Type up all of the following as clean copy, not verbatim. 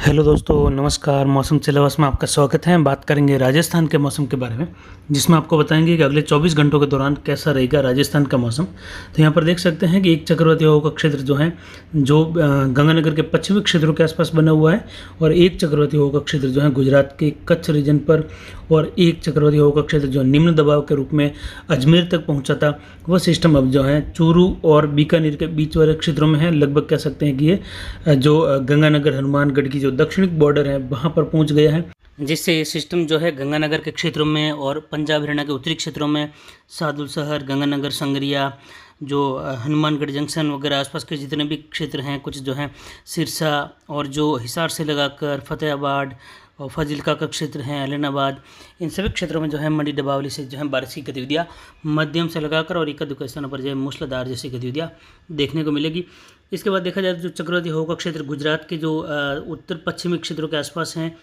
Hello दोस्तों, नमस्कार। मौसम सिलेबस में आपका स्वागत है। बात करेंगे राजस्थान के मौसम के बारे में, जिसमें आपको बताएंगे कि अगले 24 घंटों के दौरान कैसा रहेगा राजस्थान का मौसम। तो यहाँ पर देख सकते हैं कि एक चक्रवाती हवा का क्षेत्र जो है गंगानगर के पश्चिमी क्षेत्रों के आसपास बना हुआ है, और एक चक्रवाती हवा का क्षेत्र जो है गुजरात के कच्छ रीजन पर, और एक चक्रवाती हवा का क्षेत्र जो निम्न दबाव के रूप में अजमेर तक पहुँचा था, वह सिस्टम अब जो है चूरू और बीकानेर के बीच वाले क्षेत्रों में है। लगभग कह सकते हैं कि ये जो गंगानगर हनुमानगढ़ की जो दक्षिणी बॉर्डर है वहाँ पर पहुँच गया है, जिससे ये सिस्टम जो है गंगानगर के क्षेत्रों में और पंजाब हरियाणा के उत्तरी क्षेत्रों में सादुल शहर, गंगानगर, संगरिया, जो हनुमानगढ़ जंक्शन वगैरह आसपास के जितने भी क्षेत्र हैं, कुछ जो हैं सिरसा और जो हिसार से लगाकर फतेहाबाद और फाजिल्का का क्षेत्र है, ऐलनाबाद, इन सभी क्षेत्रों में जो है मंडी दबावली से जो है बारिश की गतिविधियाँ मध्यम से लगाकर और इक्का दुक्का स्थानों पर जो है मूसलाधार जैसी गतिविधियाँ देखने को मिलेगी। इसके बाद देखा जाए तो जो चक्रवाती हवा का क्षेत्र गुजरात के जो उत्तर पश्चिमी क्षेत्रों के आसपास हैं,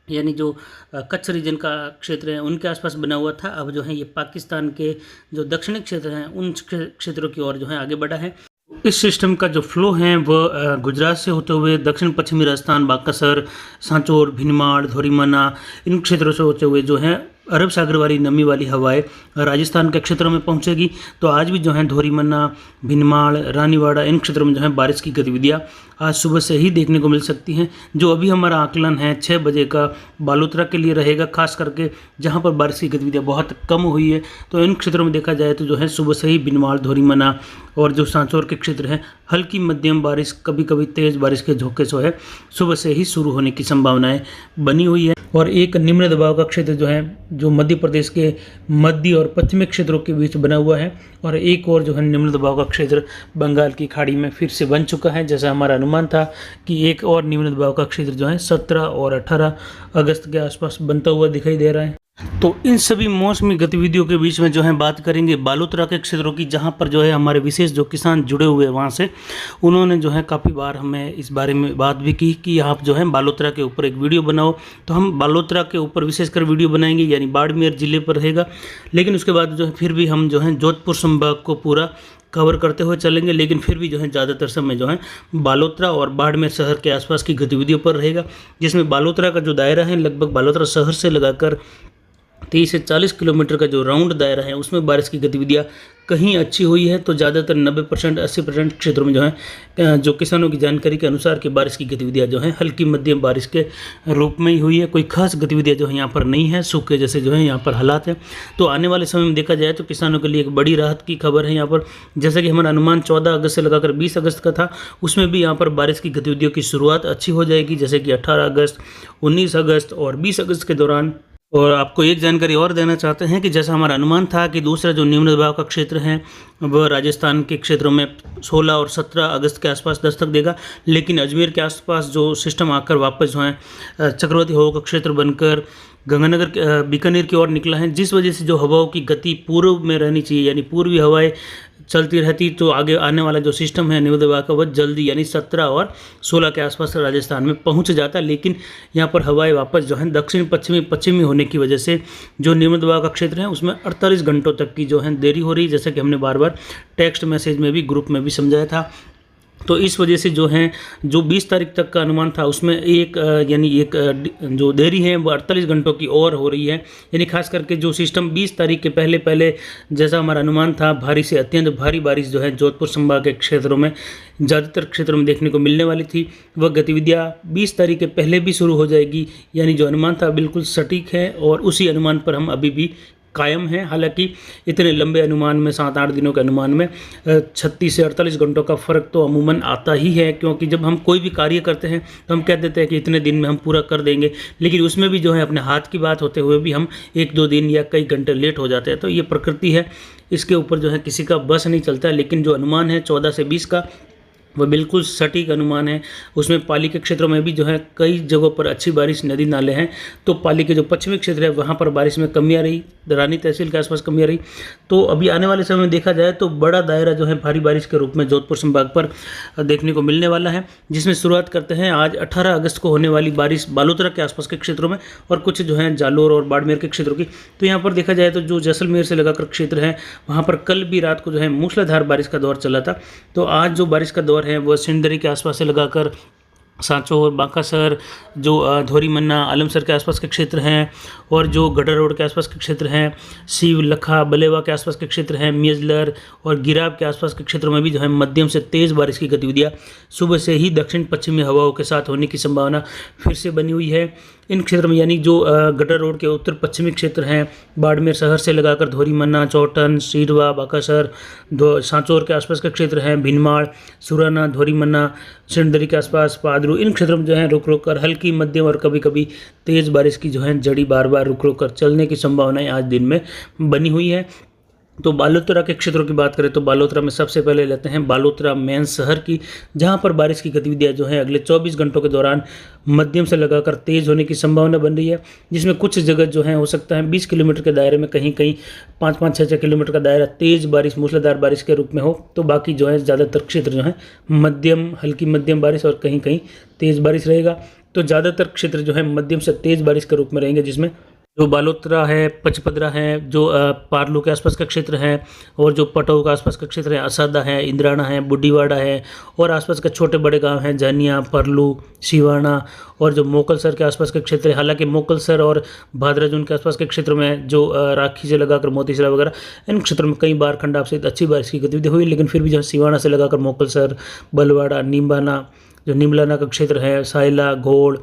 यानी जो कच्छ रीजन का क्षेत्र है उनके आसपास बना हुआ था, अब जो है ये पाकिस्तान के जो दक्षिणी क्षेत्र हैं उन क्षेत्रों की ओर जो है आगे बढ़ा है। इस सिस्टम का जो फ्लो है वह गुजरात से होते हुए दक्षिण पश्चिमी राजस्थान, बांकासर, सांचौर, भीनमाड़, धोरीमना, इन क्षेत्रों से होते हुए जो है अरब सागर वाली नमी वाली हवाएं राजस्थान के क्षेत्रों में पहुंचेगी। तो आज भी जो है धोरीमना, भीनमाड़, रानीवाड़ा, इन क्षेत्रों में जो है बारिश की गतिविधियां आज सुबह से ही देखने को मिल सकती हैं। जो अभी हमारा आकलन है 6 बजे का बालोतरा के लिए रहेगा, खास करके जहां पर बारिश की गतिविधियां बहुत कम हुई है। तो इन क्षेत्रों में देखा जाए तो जो है सुबह से ही भीनमाड़, धोरीमना और जो सांचौर के क्षेत्र हैं हल्की मध्यम बारिश, कभी कभी तेज़ बारिश के झोंके जो है सुबह से ही शुरू होने की संभावनाएं बनी हुई है। और एक निम्न दबाव का क्षेत्र जो है जो मध्य प्रदेश के मध्य और पश्चिमी क्षेत्रों के बीच बना हुआ है, और एक और जो है निम्न दबाव का क्षेत्र बंगाल की खाड़ी में फिर से बन चुका है। जैसा हमारा अनुमान था कि एक और निम्न दबाव का क्षेत्र जो है 17 और 18 अगस्त के आसपास बनता हुआ दिखाई दे रहा है। तो इन सभी मौसमी गतिविधियों के बीच में जो है बात करेंगे बालोतरा के क्षेत्रों की, जहां पर जो है हमारे विशेष जो किसान जुड़े हुए हैं वहां से, उन्होंने जो है काफ़ी बार हमें इस बारे में बात भी की कि आप जो है बालोतरा के ऊपर एक वीडियो बनाओ। तो हम बालोतरा के ऊपर विशेषकर वीडियो बनाएंगे, यानी बाड़मेर जिले पर रहेगा। लेकिन उसके बाद जो है फिर भी हम जो है जोधपुर संभाग को पूरा कवर करते हुए चलेंगे, लेकिन फिर भी जो है ज़्यादातर समय जो है बालोतरा और बाड़मेर शहर के आसपास की गतिविधियों पर रहेगा, जिसमें बालोतरा का जो दायरा है लगभग बालोतरा शहर से लगाकर 30 से 40 किलोमीटर का जो राउंड दायरा है उसमें बारिश की गतिविधियाँ कहीं अच्छी हुई है। तो ज़्यादातर 90% 80% क्षेत्रों में जो है जो किसानों की जानकारी के अनुसार कि बारिश की गतिविधियाँ जो है हल्की मध्यम बारिश के रूप में ही हुई है। कोई खास गतिविधियाँ जो है यहाँ पर नहीं है, सूखे जैसे जो है यहाँ पर हालात हैं। तो आने वाले समय में देखा जाए तो किसानों के लिए एक बड़ी राहत की खबर है यहाँ पर। जैसा कि हमारा अनुमान 14 अगस्त से लगाकर 20 अगस्त का था, उसमें भी यहाँ पर बारिश की गतिविधियों की शुरुआत अच्छी हो जाएगी, जैसे कि 18 अगस्त, 19 अगस्त और 20 अगस्त के दौरान। और आपको एक जानकारी और देना चाहते हैं कि जैसा हमारा अनुमान था कि दूसरा जो निम्न दबाव का क्षेत्र है वह राजस्थान के क्षेत्रों में 16 और 17 अगस्त के आसपास दस्तक देगा, लेकिन अजमेर के आसपास जो सिस्टम आकर वापस जो है चक्रवाती हवा का क्षेत्र बनकर गंगानगर बीकानेर की ओर निकला है, जिस वजह से जो हवाओं की गति पूर्व में रहनी चाहिए, यानी पूर्वी हवाएं चलती रहती, तो आगे आने वाला जो सिस्टम है निम्न दबाव का वह जल्दी यानी 17 और 16 के आसपास राजस्थान में पहुंच जाता। लेकिन यहाँ पर हवाएं वापस जो है दक्षिण पश्चिमी होने की वजह से जो निम्न दबाव का क्षेत्र है उसमें 48 घंटों तक की जो है देरी हो रही है, जैसा कि हमने बार बार टेक्स्ट मैसेज में भी ग्रुप में भी समझाया था। तो इस वजह से जो है जो 20 तारीख तक का अनुमान था उसमें एक जो देरी है वो 48 घंटों की और हो रही है। यानी खास करके जो सिस्टम 20 तारीख के पहले जैसा हमारा अनुमान था भारी से अत्यंत भारी बारिश जो है जोधपुर संभाग के क्षेत्रों में ज़्यादातर क्षेत्रों में देखने को मिलने वाली थी, वह गतिविधियाँ 20 तारीख के पहले भी शुरू हो जाएगी। यानी जो अनुमान था बिल्कुल सटीक है और उसी अनुमान पर हम अभी भी कायम है। हालांकि इतने लंबे अनुमान में 7-8 दिनों के अनुमान में 36 से 48 घंटों का फ़र्क तो अमूमन आता ही है, क्योंकि जब हम कोई भी कार्य करते हैं तो हम कह देते हैं कि इतने दिन में हम पूरा कर देंगे, लेकिन उसमें भी जो है अपने हाथ की बात होते हुए भी हम 1-2 दिन या कई घंटे लेट हो जाते हैं। तो ये प्रकृति है, इसके ऊपर जो है किसी का बस नहीं चलता। लेकिन जो अनुमान है 14 से 20 का वह बिल्कुल सटीक अनुमान है। उसमें पाली के क्षेत्रों में भी जो है कई जगहों पर अच्छी बारिश, नदी नाले हैं। तो पाली के जो पश्चिमी क्षेत्र है वहाँ पर बारिश में कमी आ रही, रानी तहसील के आसपास कमी आ रही। तो अभी आने वाले समय में देखा जाए तो बड़ा दायरा जो है भारी बारिश के रूप में जोधपुर संभाग पर देखने को मिलने वाला है, जिसमें शुरुआत करते हैं आज 18 अगस्त को होने वाली बारिश बालोतरा के आसपास के क्षेत्रों में और कुछ जो है जालोर और बाड़मेर के क्षेत्रों की। तो यहाँ पर देखा जाए तो जो जैसलमेर से लगाकर क्षेत्र है वहाँ पर कल भी रात को जो है मूसलाधार बारिश का दौर चला था। तो आज जो बारिश का दौर है वो सिंदरी के आसपास से लगाकर सांचौर, बांकासर, जो धोरी मन्ना, आलमसर के आसपास के क्षेत्र हैं, और जो गडर रोड के आसपास के क्षेत्र हैं, सीव, लखा, बलेवा के आसपास के क्षेत्र हैं, मियजलर और गिराब के आसपास के क्षेत्रों में भी जो है मध्यम से तेज़ बारिश की गतिविधियाँ सुबह से ही दक्षिण पश्चिमी हवाओं के साथ होने की संभावना फिर से बनी हुई है। इन क्षेत्र में यानी जो गडर रोड के उत्तर पश्चिमी क्षेत्र हैं, बाड़मेर शहर से लगाकर धोरी मन्ना, चौटन, सीरवा, बांकासर, सांचौर के आसपास के क्षेत्र हैं, भिनमाड़, सुराना, धोरी मन्ना, सिंदरी के आसपास, पादरू, इन क्षेत्रों में जो है रुक रुक कर हल्की, मध्यम और कभी कभी तेज़ बारिश की जो है जड़ी बार बार रुक रुक कर चलने की संभावनाएं आज दिन में बनी हुई है। तो बालोतरा के क्षेत्रों की बात करें तो बालोतरा में सबसे पहले लेते हैं बालोतरा मेन शहर की, जहां पर बारिश की गतिविधियां जो है अगले 24 घंटों के दौरान मध्यम से लगाकर तेज़ होने की संभावना बन रही है, जिसमें कुछ जगह जो है हो सकता है 20 किलोमीटर के दायरे में, कहीं कहीं 5-5, 6-6 किलोमीटर का दायरा तेज़ बारिश, मूसलाधार बारिश के रूप में हो, तो बाकी जो है ज़्यादातर क्षेत्र जो है मध्यम, हल्की मध्यम बारिश और कहीं कहीं तेज़ बारिश रहेगा। तो ज़्यादातर क्षेत्र जो है मध्यम से तेज़ बारिश के रूप में रहेंगे, जिसमें जो बालोतरा है, पचपदरा है, जो पार्लू के आसपास का क्षेत्र है, और जो पटौ के आसपास का क्षेत्र है, असादा है, इंद्राना है, बुड्डीवाड़ा है, और आसपास के छोटे बड़े गांव हैं जानिया, परलू, सिवाना, और जो मोकलसर के आसपास के क्षेत्र है। हालांकि मोकलसर और भादराजून के आसपास के क्षेत्र में जो राखी से लगाकर मोतीसरा वगैरह, इन क्षेत्रों में कई बार खंडाब सहित अच्छी बारिश की गतिविधि हुई, लेकिन फिर भी जो सिवाना से लगाकर मोकलसर, बलवाड़ा, नीमबाना, जो निमलाना का क्षेत्र है, साइला, घोड़,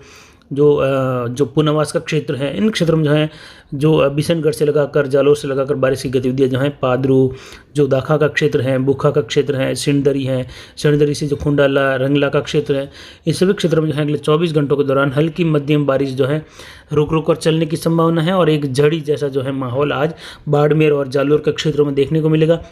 जो पुनवास का क्षेत्र है, इन क्षेत्रों में जो है जो बिशनगढ़ से लगाकर, जालोर से लगाकर बारिश की गतिविधियाँ जो हैं, पादरू, जो दाखा का क्षेत्र है, बुखा का क्षेत्र है, सिंदरी है, सिंदरी से जो खुंडाला, रंगला का क्षेत्र है, इन सभी क्षेत्रों में जो है अगले 24 घंटों के दौरान हल्की मध्यम बारिश जो है रुक रुक कर चलने की संभावना है, और एक झड़ी जैसा जो है माहौल आज बाड़मेर और जालोर के क्षेत्रों में देखने को मिलेगा,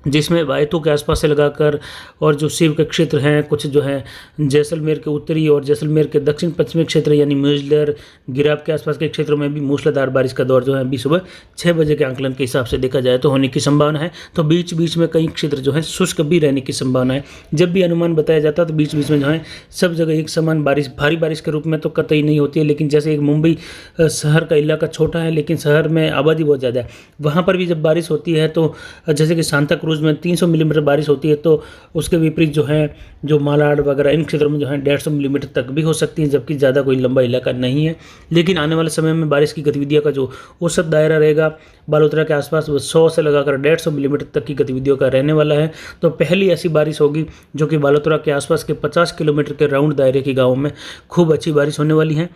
जिसमें वायतू के आसपास से लगाकर, और जो शिव के क्षेत्र हैं, कुछ जो है जैसलमेर के उत्तरी और जैसलमेर के दक्षिण पश्चिमी क्षेत्र यानी म्यूजलर, गिराब के आसपास के क्षेत्रों में भी मूसलाधार बारिश का दौर जो है अभी सुबह 6 बजे के आंकलन के हिसाब से देखा जाए तो होने की संभावना है। तो बीच बीच में कई क्षेत्र जो है शुष्क भी रहने की संभावना है। जब भी अनुमान बताया जाता है तो बीच बीच में जो है सब जगह एक समान बारिश, भारी बारिश के रूप में तो कतई नहीं होती है, लेकिन जैसे एक मुंबई शहर का इलाका छोटा है लेकिन शहर में आबादी बहुत ज़्यादा है, वहाँ पर भी जब बारिश होती है तो जैसे कि सांता क्रूज में 300 मिलीमीटर बारिश होती है, तो उसके विपरीत जो है जो मालाड वगैरह इन क्षेत्रों में जो है 150 मिलीमीटर तक भी हो सकती है, जबकि ज़्यादा कोई लंबा इलाका नहीं है। लेकिन आने वाले समय में बारिश की गतिविधियों का जो औसत दायरा रहेगा बालोतरा के आसपास वो 100 से लगाकर 150 मिलीमीटर तक की गतिविधियों का रहने वाला है। तो पहली ऐसी बारिश होगी जो कि बालोतरा के आसपास के 50 किलोमीटर के राउंड दायरे के गाँवों में खूब अच्छी बारिश होने वाली है।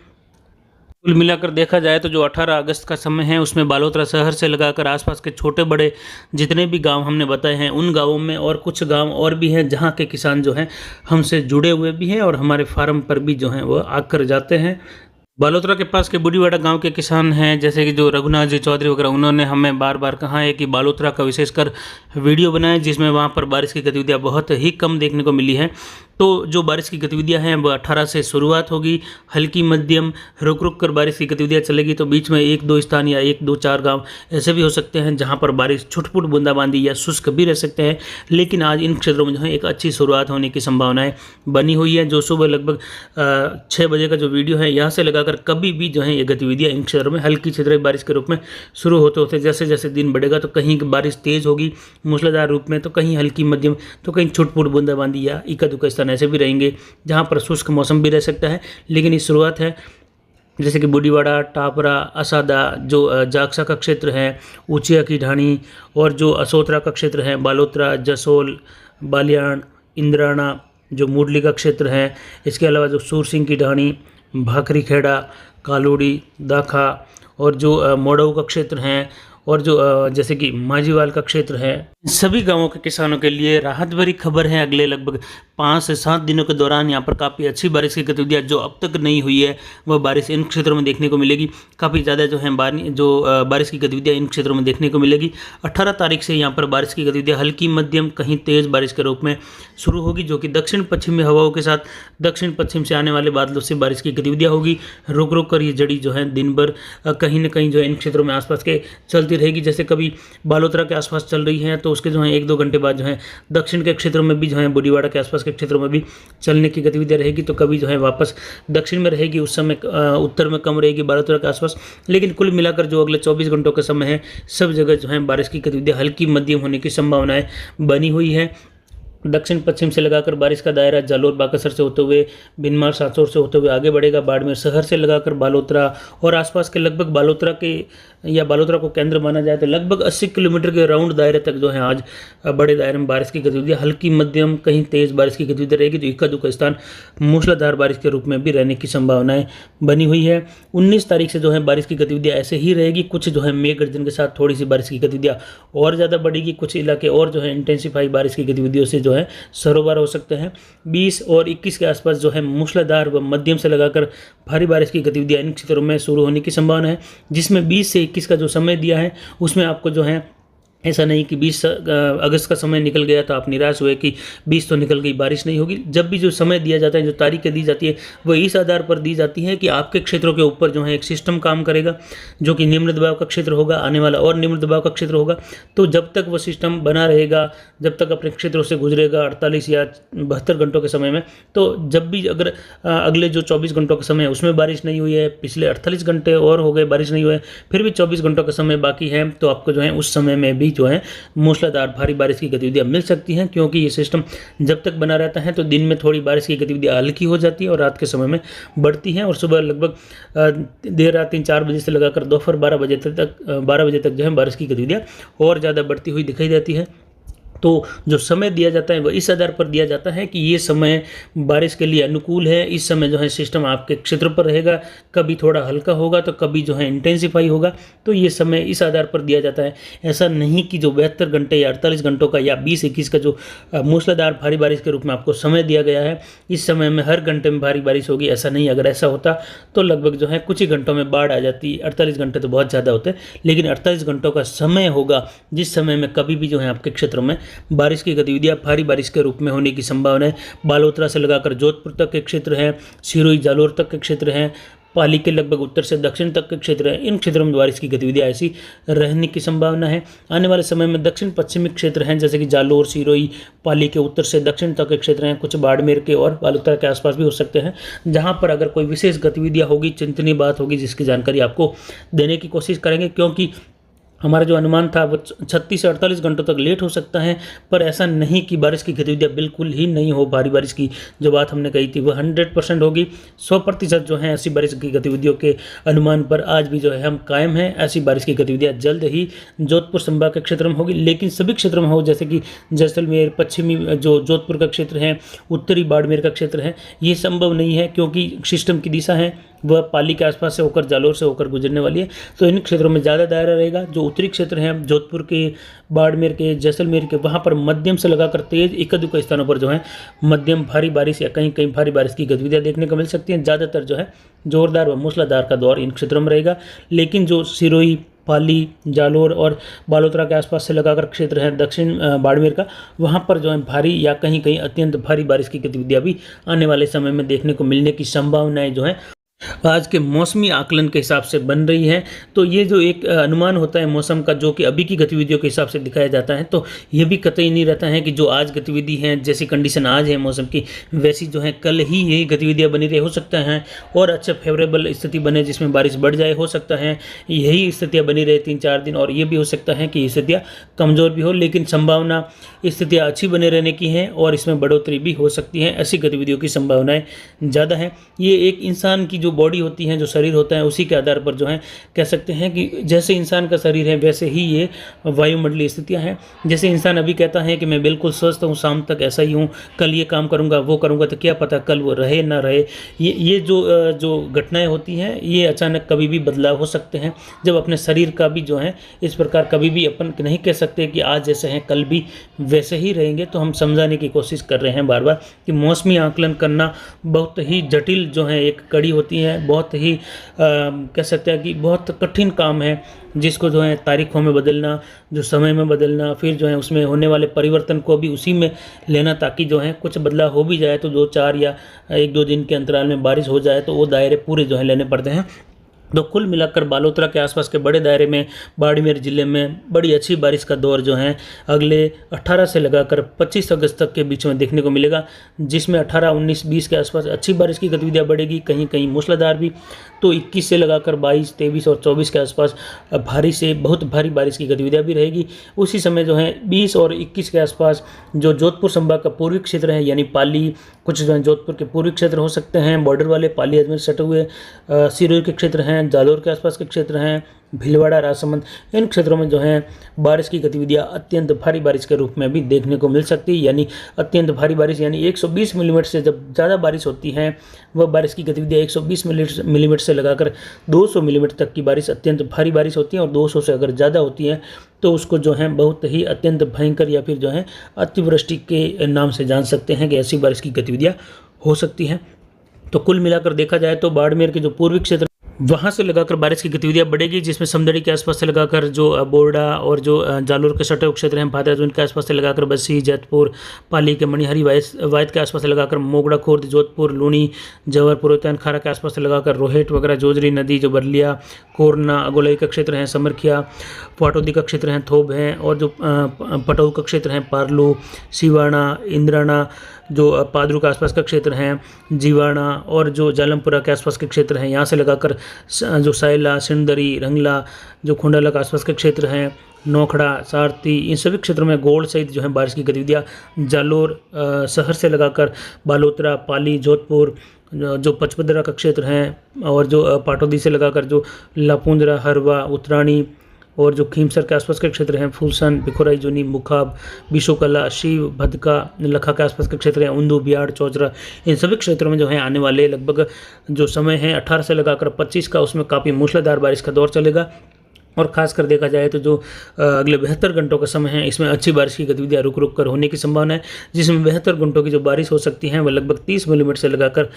कुल मिलाकर देखा जाए तो जो 18 अगस्त का समय है उसमें बालोतरा शहर से लगाकर आसपास के छोटे बड़े जितने भी गांव हमने बताए हैं, उन गांवों में और कुछ गांव और भी हैं जहां के किसान जो हैं हमसे जुड़े हुए भी हैं और हमारे फार्म पर भी जो हैं वो आकर जाते हैं। बालोतरा के पास के बुढ़ीवाड़ा गांव के किसान हैं जैसे कि जो रघुनाथ जी चौधरी वगैरह, उन्होंने हमें बार बार कहा है कि बालोतरा का विशेषकर वीडियो बनाएं जिसमें वहां पर बारिश की गतिविधियां बहुत ही कम देखने को मिली है। तो जो बारिश की गतिविधियां हैं वो 18 से शुरुआत होगी, हल्की मध्यम रुक रुक कर बारिश की गतिविधियां चलेगी। तो बीच में 1-2 स्थान या 1-2-4 गांव ऐसे भी हो सकते हैं जहां पर बारिश छुटपुट बूंदाबांदी या शुष्क भी रह सकते हैं, लेकिन आज इन क्षेत्रों में जो है एक अच्छी शुरुआत होने की संभावनाएं बनी हुई है। जो सुबह लगभग 6 बजे का जो वीडियो है यहाँ से लगाकर कभी भी जो है ये गतिविधियाँ इन क्षेत्रों में हल्की क्षेत्रीय बारिश के रूप में शुरू होते होते जैसे जैसे दिन बढ़ेगा तो कहीं बारिश तेज़ होगी मूसलाधार रूप में, तो कहीं हल्की मध्यम, तो कहीं छुटपुट बूंदाबांदी या इक्का दुक्का स्थान ऐसे भी रहेंगे जहाँ पर शुष्क मौसम भी रह सकता है। लेकिन ये शुरुआत है जैसे कि बुढ़ीवाड़ा, टापरा, असादा, जो जागसा का क्षेत्र है, ऊचिया की ढाणी, और जो असोतरा का क्षेत्र है, बालोतरा, जसोल, बालियाण, इंद्राना, जो मुरली का क्षेत्र है, इसके अलावा जो सूरसिंह की ढाणी, भाखरी खेड़ा, कालोड़ी, दाखा, और जो मोड़ऊ का क्षेत्र हैं, और जो जैसे कि माझीवाल का क्षेत्र है, सभी गांवों के किसानों के लिए राहत भरी खबर है। अगले लगभग 5 से 7 दिनों के दौरान यहाँ पर काफ़ी अच्छी बारिश की गतिविधियाँ जो अब तक नहीं हुई है वह बारिश इन क्षेत्रों में देखने को मिलेगी। काफ़ी ज़्यादा जो है बारिश की गतिविधियाँ इन क्षेत्रों में देखने को मिलेगी। 18 तारीख से यहाँ पर बारिश की गतिविधियाँ हल्की मध्यम कहीं तेज़ बारिश के रूप में शुरू होगी, जो कि दक्षिण पश्चिमी हवाओं के साथ दक्षिण पश्चिम से आने वाले बादलों से बारिश की गतिविधियाँ होगी। रुक रुक कर ये जड़ी जो है दिन भर कहीं ना कहीं जो है इन क्षेत्रों में आसपास के चलती रहेगी। जैसे कभी बालोतरा के आसपास चल रही है तो उसके जो है 1-2 घंटे बाद जो है दक्षिण के क्षेत्रों में भी जो है बुढ़ीवाड़ा के आसपास के क्षेत्रों में भी चलने की गतिविधियाँ रहेगी। तो कभी जो है वापस दक्षिण में रहेगी, उस समय उत्तर में कम रहेगी बालोतरा के आसपास। लेकिन कुल मिलाकर जो अगले 24 घंटों का समय है सब जगह जो है बारिश की गतिविधियाँ हल्की मध्यम होने की संभावनाएं बनी हुई है। दक्षिण पश्चिम से लगाकर बारिश का दायरा जालोर बाकसर से होते हुए भिनमाल सासौर से होते हुए आगे बढ़ेगा। बाड़मेर शहर से लगाकर बालोतरा और आसपास के लगभग बालोतरा के या बालोतरा को केंद्र माना जाए तो लगभग 80 किलोमीटर के राउंड दायरे तक जो है आज बड़े दायरे में बारिश की गतिविधियाँ हल्की मध्यम कहीं तेज बारिश की गतिविधि रहेगी। तो इक्का दुक्का स्थान मूसलाधार बारिश के रूप में भी रहने की संभावनाएं बनी हुई है। 19 तारीख से जो है बारिश की गतिविधियाँ ऐसे ही रहेगी। कुछ जो है मेघ गर्जन के साथ थोड़ी सी बारिश की गतिविधियाँ और ज़्यादा बढ़ेगी। कुछ इलाके और जो है इंटेंसिफाई बारिश की गतिविधियों से जो है सरोवर हो सकते हैं। 20 और 21 के आसपास जो है मूसलाधार व मध्यम से लगाकर भारी बारिश की गतिविधियां इन क्षेत्रों में शुरू होने की संभावना है, जिसमें 20 से 21 का जो समय दिया है उसमें आपको जो है ऐसा नहीं कि 20 अगस्त का समय निकल गया तो आप निराश हुए कि 20 तो निकल गई, बारिश नहीं होगी। जब भी जो समय दिया जाता है, जो तारीखें दी जाती है, वह इस आधार पर दी जाती है कि आपके क्षेत्रों के ऊपर जो है एक सिस्टम काम करेगा जो कि निम्न दबाव का क्षेत्र होगा, आने वाला और निम्न दबाव का क्षेत्र होगा। तो जब तक वह सिस्टम बना रहेगा, जब तक अपने क्षेत्रों से गुजरेगा 48 या 72 घंटों के समय में, तो जब भी अगर अगले जो 24 घंटों का समय है उसमें बारिश नहीं हुई है, पिछले 48 घंटे और हो गए बारिश नहीं हुए, फिर भी 24 घंटों का समय बाकी है, तो आपको जो है उस समय में भी जो है मूसलाधार भारी बारिश की गतिविधियां मिल सकती हैं। क्योंकि ये सिस्टम जब तक बना रहता है तो दिन में थोड़ी बारिश की गतिविधियां हल्की हो जाती है और रात के समय में बढ़ती हैं और सुबह लगभग देर रात 3-4 बजे से लगाकर दोपहर 12 बजे तक जो है बारिश की गतिविधियां और ज़्यादा बढ़ती हुई दिखाई देती है। तो जो समय दिया जाता है वह इस आधार पर दिया जाता है कि ये समय बारिश के लिए अनुकूल है। इस समय जो है सिस्टम आपके क्षेत्र पर रहेगा, कभी थोड़ा हल्का होगा तो कभी जो है इंटेंसिफाई होगा। तो ये समय इस आधार पर दिया जाता है। ऐसा नहीं कि जो 72 घंटे या 48 घंटों का या 20-21 का जो मूसलाधार भारी बारिश के रूप में आपको समय दिया गया है, इस समय में हर घंटे में भारी बारिश होगी, ऐसा नहीं। अगर ऐसा होता तो लगभग जो है कुछ ही घंटों में बाढ़ आ जाती। 48 घंटे तो बहुत ज़्यादा होते हैं, लेकिन 48 घंटों का समय होगा जिस समय में कभी भी जो है आपके क्षेत्र में बारिश की गतिविधियां भारी बारिश के रूप में होने की संभावना है। बालोतरा से लगाकर जोधपुर तक के क्षेत्र हैं, सिरोही जालोर तक के क्षेत्र हैं, पाली के लगभग उत्तर से दक्षिण तक के क्षेत्र हैं। इन क्षेत्रों में बारिश की गतिविधियां ऐसी रहने की संभावना है। आने वाले समय में दक्षिण पश्चिमी क्षेत्र हैं जैसे कि जालोर, सिरोही, पाली के उत्तर से दक्षिण तक के क्षेत्र हैं, कुछ बाड़मेर के और बालोतरा के आसपास भी हो सकते हैं, जहां पर अगर कोई विशेष गतिविधियां होगी, चिंतनीय बात होगी, जिसकी जानकारी आपको देने की कोशिश करेंगे। क्योंकि हमारा जो अनुमान था वो 36 से 48 घंटों तक लेट हो सकता है, पर ऐसा नहीं कि बारिश की गतिविधियाँ बिल्कुल ही नहीं हो। भारी बारिश की जो बात हमने कही थी वह 100% होगी। 100% जो है ऐसी बारिश की गतिविधियों के अनुमान पर आज भी जो है हम कायम हैं। ऐसी बारिश की गतिविधियाँ जल्द ही जोधपुर संभाग के क्षेत्र में होगी, लेकिन सभी क्षेत्रों में हो, जैसे कि जैसलमेर, पश्चिमी जो जोधपुर का क्षेत्र है, उत्तरी बाड़मेर का क्षेत्र है, ये संभव नहीं है क्योंकि सिस्टम की दिशा है वह पाली के आसपास से होकर जालोर से होकर गुजरने वाली है। तो इन क्षेत्रों में ज़्यादा दायरा रहेगा। जो उत्तरी क्षेत्र हैं जोधपुर के, बाड़मेर के, जैसलमेर के, वहाँ पर मध्यम से लगाकर तेज इक्का दुक्का स्थानों पर जो है मध्यम भारी बारिश या कहीं कहीं भारी बारिश की गतिविधियाँ देखने को मिल सकती हैं। ज़्यादातर जो है जोरदार व मूसलाधार का दौर इन क्षेत्रों में रहेगा। लेकिन जो सिरोही, पाली, जालोर और बालोतरा के आसपास से लगाकर क्षेत्र है दक्षिण बाड़मेर का, वहाँ पर जो है भारी या कहीं कहीं अत्यंत भारी बारिश की गतिविधियाँ भी आने वाले समय में देखने को मिलने की संभावनाएं जो है आज के मौसमी आकलन के हिसाब से बन रही है। तो ये जो एक अनुमान होता है मौसम का, जो कि अभी की गतिविधियों के हिसाब से दिखाया जाता है, तो ये भी कतई नहीं रहता है कि जो आज गतिविधि है, जैसी कंडीशन आज है मौसम की, वैसी जो है कल ही यही गतिविधियाँ बनी रही। हो सकता है और अच्छा फेवरेबल स्थिति बने जिसमें बारिश बढ़ जाए, हो सकता है यही स्थितियाँ बनी रहे 3-4 दिन, और ये भी हो सकता है कि स्थितियाँ कमज़ोर भी हो, लेकिन संभावना स्थितियाँ अच्छी बने रहने की हैं और इसमें बढ़ोतरी भी हो सकती है। ऐसी गतिविधियों की संभावनाएँ ज़्यादा है। ये एक इंसान की जो बॉडी होती है, जो शरीर होता है, उसी के आधार पर जो है कह सकते हैं कि जैसे इंसान का शरीर है वैसे ही ये वायुमंडलीय स्थितियां हैं। जैसे इंसान अभी कहता है कि मैं बिल्कुल स्वस्थ हूँ, शाम तक ऐसा ही हूँ, कल ये काम करूँगा, वो करूँगा, तो क्या पता कल वो रहे ना रहे। ये जो घटनाएं होती हैं ये अचानक कभी भी बदलाव हो सकते हैं। जब अपने शरीर का भी जो है इस प्रकार कभी भी अपन नहीं कह सकते कि आज जैसे हैं कल भी वैसे ही रहेंगे। तो हम समझाने की कोशिश कर रहे हैं बार बार कि मौसमी आकलन करना बहुत ही जटिल जो है एक कड़ी होती है, बहुत ही कह सकते हैं कि बहुत कठिन काम है, जिसको जो है तारीखों में बदलना, जो समय में बदलना, फिर जो है उसमें होने वाले परिवर्तन को भी उसी में लेना, ताकि जो है कुछ बदलाव हो भी जाए तो 2-4 या 1-2 दिन के अंतराल में बारिश हो जाए तो वो दायरे पूरे जो है लेने पड़ते हैं। तो कुल मिलाकर बालोतरा के आसपास के बड़े दायरे में बाड़मेर जिले में बड़ी अच्छी बारिश का दौर जो है अगले 18 से लगाकर 25 अगस्त तक के बीच में देखने को मिलेगा, जिसमें 18, 19, 20 के आसपास अच्छी बारिश की गतिविधियां बढ़ेगी, कहीं कहीं मूसलाधार भी। तो 21 से लगाकर 22, 23 और 24 के आसपास भारी से बहुत भारी बारिश की गतिविधियां भी रहेगी। उसी समय जो है 20 और 21 के आसपास जो जोधपुर संभाग का पूर्वी क्षेत्र है, यानी पाली, कुछ जो है जोधपुर के पूर्वी क्षेत्र हो सकते हैं, बॉर्डर वाले पाली अजमेर सटे हुए सिरोही के क्षेत्र हैं, जालोर के आसपास के क्षेत्र हैं, भीलवाड़ा, राजसमंद, इन क्षेत्रों में जो है बारिश की गतिविधियां अत्यंत भारी बारिश के रूप में भी देखने को मिल सकती है। यानी अत्यंत भारी बारिश यानी 120 मिलीमीटर से जब ज़्यादा बारिश होती है, वह बारिश की गतिविधियां 120 मिलीमीटर से लगाकर 200 मिलीमीटर तक की बारिश अत्यंत भारी बारिश होती है। और 200 से अगर ज़्यादा होती है तो उसको जो है बहुत ही अत्यंत भयंकर या फिर जो है अतिवृष्टि के नाम से जान सकते हैं कि ऐसी बारिश की गतिविधियाँ हो सकती हैं। तो कुल मिलाकर देखा जाए तो बाड़मेर के जो पूर्वी क्षेत्र वहाँ से लगाकर बारिश की गतिविधियाँ बढ़ेगी, जिसमें समदड़ी के आसपास से लगाकर जो बोरडा और जो जालोर के सटे क्षेत्र हैं, भादरा जोन के आसपास से लगाकर बस्सी, जैतपुर, पाली के मणिहारी वायद के आसपास से लगाकर मोगड़ा, खुर्द, जोधपुर, लूनी, जवरपुर, खारा के आसपास से लगाकर रोहेट वगैरह, जोजरी नदी, जो बरलिया, कोरना, अगोलई का क्षेत्र है, समरखिया, पाटौदी का क्षेत्र है, थोब हैं, और जो पटऊ का क्षेत्र है, पारलू, सिवाना, इंद्राना, जो पादरू के आसपास का क्षेत्र हैं, जीवाणा, और जो जालमपुरा के आसपास के क्षेत्र हैं, यहाँ से लगाकर जो सायला, सिंदरी, रंगला, जो खुंडाला के आसपास के क्षेत्र हैं, नौखड़ा, सारथी, इन सभी क्षेत्रों में गोड़ सहित जो है बारिश की गतिविधियाँ, जालोर शहर से लगाकर बालोतरा, पाली, जोधपुर, जो पचपदरा का क्षेत्र हैं, और जो पाटौदी से लगाकर जो लापुंद्रा, हरवा, उत्तराणी, और जो खीमसर के आसपास के क्षेत्र हैं, फूलसन, भिखोराई, जोनी, मुखाब, बिशोकला, शिव, भदका, लखा के आसपास के क्षेत्र हैं, उंदू, बिहाड़, चौचरा, इन सभी क्षेत्रों में जो है आने वाले लगभग जो समय है 18 से लगाकर 25 का, उसमें काफ़ी मूसलाधार बारिश का दौर चलेगा। और खासकर देखा जाए तो जो अगले 72 घंटों का समय है, इसमें अच्छी बारिश की गतिविधियाँ रुक रुक कर होने की संभावना है, जिसमें 72 घंटों की जो बारिश हो सकती है वह लगभग 30 मिलीमीटर से लगाकर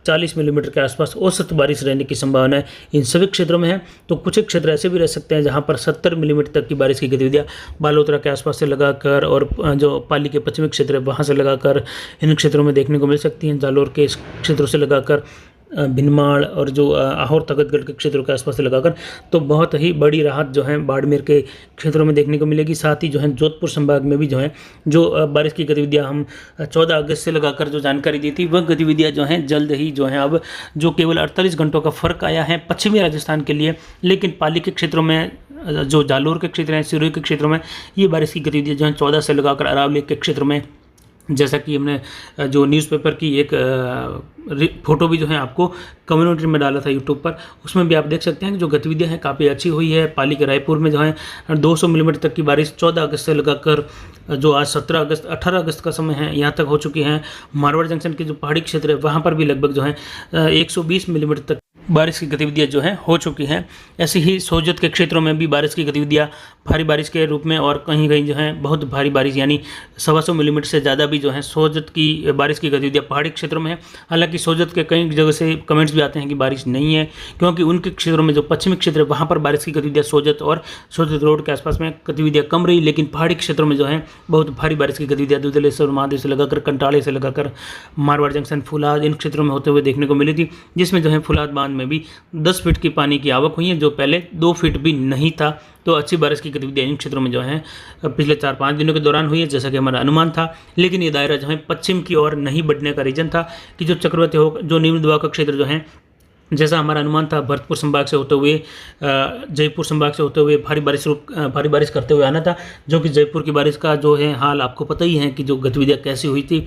40 मिलीमीटर के आसपास औसत बारिश रहने की संभावना है इन सभी क्षेत्रों में है। तो कुछ एक क्षेत्र ऐसे भी रह सकते हैं जहां पर 70 मिलीमीटर तक की बारिश की गतिविधियाँ बालोतरा के आसपास से लगाकर और जो पाली के पश्चिमी क्षेत्र है वहाँ से लगाकर इन क्षेत्रों में देखने को मिल सकती हैं। जालोर के क्षेत्रों से लगाकर भिनमाड़ और जो आहोर तखतगढ़ के क्षेत्रों के आसपास से लगाकर तो बहुत ही बड़ी राहत जो है बाड़मेर के क्षेत्रों में देखने को मिलेगी। साथ ही जो है जोधपुर संभाग में भी जो है जो बारिश की गतिविधियां हम 14 अगस्त से लगाकर जो जानकारी दी थी, वह गतिविधियां जो हैं जल्द ही जो है अब जो केवल 48 घंटों का फर्क आया है पश्चिमी राजस्थान के लिए, लेकिन पाली के क्षेत्रों में, जो जालोर के क्षेत्र हैं, सिरोही के क्षेत्रों में ये बारिश की गतिविधियाँ जो हैं 14 से लगाकर अरावली के क्षेत्र में, जैसा कि हमने जो न्यूज़पेपर की एक फ़ोटो भी जो है आपको कम्युनिटी में डाला था यूट्यूब पर, उसमें भी आप देख सकते हैं कि जो गतिविधियां हैं काफ़ी अच्छी हुई है। पाली के रायपुर में जो है 200 मिलीमीटर तक की बारिश 14 अगस्त से लगाकर जो आज 18 अगस्त का समय है यहाँ तक हो चुकी है। मारवाड़ जंक्शन के जो पहाड़ी क्षेत्र है वहाँ पर भी लगभग जो है 120 मिलीमीटर तक बारिश की गतिविधियाँ जो हैं हो चुकी हैं। ऐसे ही सोजत के क्षेत्रों में भी बारिश की गतिविधियाँ भारी बारिश के रूप में और कहीं कहीं जो है बहुत भारी बारिश यानी 125 मिलीमीटर से ज़्यादा भी जो है सोजत की बारिश की गतिविधियाँ पहाड़ी क्षेत्रों में है। हालांकि सोजत के कई जगह से कमेंट्स भी आते हैं कि बारिश नहीं है, क्योंकि उनके क्षेत्रों में जो पश्चिमी क्षेत्र है वहाँ पर बारिश की गतिविधियाँ सोजत और सोजत रोड के आसपास में गतिविधियाँ कम रही, लेकिन पहाड़ी क्षेत्रों में जो है बहुत भारी बारिश की गतिविधियाँ दुधलेश्वर महादेव से लगाकर कंटाले से लगाकर मारवाड़ जंक्शन, फुलाद, इन क्षेत्रों में होते हुए देखने को मिली थी, जिसमें जो है फुलाद बांध में भी 10 फीट की पानी की आवक हुई है, जो पहले 2 फीट भी नहीं था। तो अच्छी बारिश की गतिविधियाँ इन क्षेत्रों में जो है पिछले 4-5 दिनों के दौरान हुई है, जैसा कि हमारा अनुमान था। लेकिन ये दायरा जो है पश्चिम की ओर नहीं बढ़ने का रीजन था कि जो चक्रवाती हो, जो निम्न दबाव का क्षेत्र जो है, जैसा हमारा अनुमान था, भरतपुर संभाग से होते हुए जयपुर संभाग से होते हुए भारी बारिश करते हुए आना था। जो कि जयपुर की बारिश का जो है हाल आपको पता ही है कि जो गतिविधियाँ कैसी हुई थी,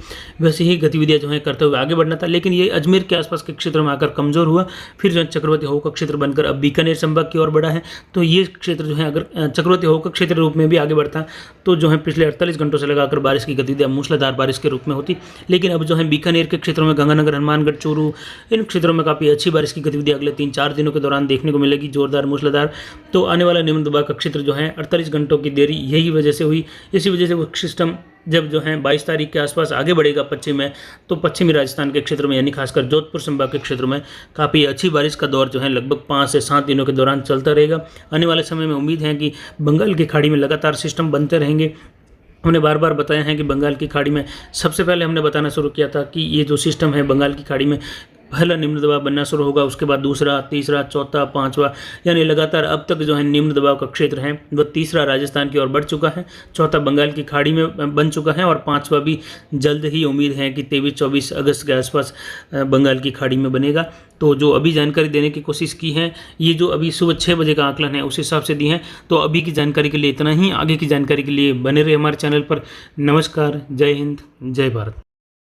वैसे ही गतिविधियाँ जो है करते हुए आगे बढ़ना था। लेकिन ये अजमेर के आसपास के क्षेत्र में आकर कमज़ोर हुआ, फिर जो है चक्रवाती हवा का क्षेत्र बनकर अब बीकानेर संभाग की ओर बढ़ा है। तो ये क्षेत्र जो है अगर चक्रवाती हवा का क्षेत्र रूप में भी आगे बढ़ता तो जो है पिछले 48 घंटों से लगाकर बारिश की गतिविधियाँ मूसलाधार बारिश के रूप में होती। लेकिन अब जो है बीकानेर के क्षेत्रों में, गंगानगर, हनुमानगढ़, चूरू, इन क्षेत्रों में काफ़ी अच्छी बारिश की गतिविधियाँ अगले 3-4 दिनों के दौरान देखने को मिलेगी, जोरदार मूसलाधार। तो आने वाला निम्न दबाव का क्षेत्र जो है 48 घंटों की देरी यही वजह से हुई। इसी वजह से वो सिस्टम जब जो है 22 तारीख के आसपास आगे बढ़ेगा पश्चिम में, तो पश्चिमी राजस्थान के क्षेत्र में यानी खासकर जोधपुर संभाग के क्षेत्र में काफ़ी अच्छी बारिश का दौर जो है लगभग 5 से 7 दिनों के दौरान चलता रहेगा। आने वाले समय में उम्मीद है कि बंगाल की खाड़ी में लगातार सिस्टम बनते रहेंगे। हमने बार बार बताया है कि बंगाल की खाड़ी में सबसे पहले हमने बताना शुरू किया था कि ये जो सिस्टम है बंगाल की खाड़ी में पहला निम्न दबाव बनना शुरू होगा, उसके बाद दूसरा, तीसरा, चौथा, पांचवा, यानी लगातार अब तक जो है निम्न दबाव का क्षेत्र है वह तीसरा राजस्थान की ओर बढ़ चुका है, चौथा बंगाल की खाड़ी में बन चुका है और पांचवा भी जल्द ही उम्मीद है कि 23-24 अगस्त के आसपास बंगाल की खाड़ी में बनेगा। तो जो अभी जानकारी देने की कोशिश की है, ये जो अभी सुबह 6 बजे का आकलन है उस हिसाब से दी है। तो अभी की जानकारी के लिए इतना ही, आगे की जानकारी के लिए बने रहे हमारे चैनल पर। नमस्कार, जय हिंद, जय भारत।